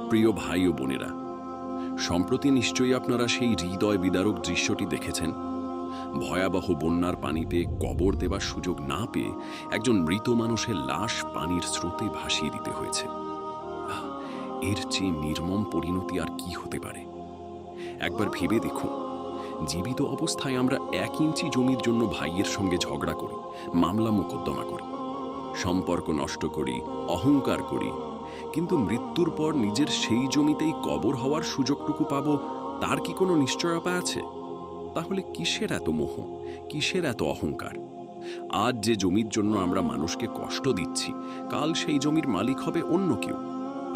প্রিয় ভাই ও বোনেরা, সম্প্রতি নিশ্চয়ই আপনারা সেই হৃদয় বিদারক দৃশ্যটি দেখেছেন। ভয়াবহ বন্যার পানিতে কবর দেবার সুযোগ না পেয়ে একজন মৃত মানুষের লাশ পানির স্রোতে ভাসিয়ে দিতে হয়েছে। আহ, এর চেয়ে নির্মম পরিণতি আর কি হতে পারে? একবার ভেবে দেখুন, জীবিত অবস্থায় আমরা 1 ইঞ্চি জমির জন্য ভাইয়ের সঙ্গে ঝগড়া করি, মামলা মোকদ্দমা করি, সম্পর্ক নষ্ট করি, অহংকার করি, কিন্তু মৃত্যুর পর নিজের সেই জমিতেই কবর হওয়ার সুযোগটুকু পাবো, তার কি কোনো নিশ্চয়তা আছে? তাহলে কিসের এত মোহ, কিসের এত অহংকার? আজ যে জমির জন্য আমরা মানুষকে কষ্ট দিচ্ছি, কাল সেই জমির মালিক হবে অন্য কেউ।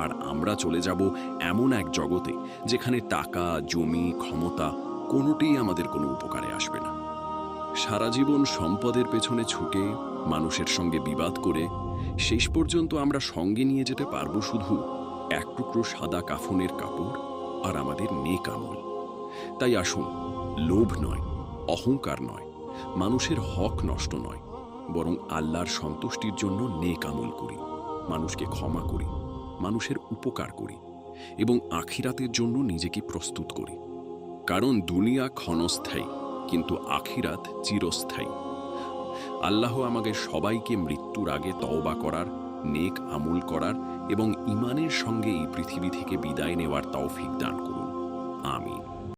আর আমরা চলে যাব এমন এক জগতে যেখানে টাকা, জমি, ক্ষমতা কোনোটিই আমাদের কোনো উপকারে আসবে না। সারা জীবন সম্পদের পেছনে ছুটে, মানুষের সঙ্গে বিবাদ করে শেষ পর্যন্ত আমরা সঙ্গে নিয়ে যেতে পারবো শুধু এক টুকরো সাদা কাফনের কাপড় আর আমাদের নেক আমল। তাই আসুন, লোভ নয়, অহংকার নয়, মানুষের হক নষ্ট নয়, বরং আল্লাহর সন্তুষ্টির জন্য নেক আমল করি, মানুষকে ক্ষমা করি, মানুষের উপকার করি এবং আখিরাতের জন্য নিজেকে প্রস্তুত করি। কারণ দুনিয়া ক্ষণস্থায়ী, কিন্তু আখিরাত চিরস্থায়ী। আল্লাহ আমাদের সবাইকে মৃত্যুর আগে তওবা করার, নেক আমল করার এবং ঈমানের সঙ্গে এই পৃথিবী থেকে বিদায় নেওয়ার তৌফিক দান করুন। আমিন।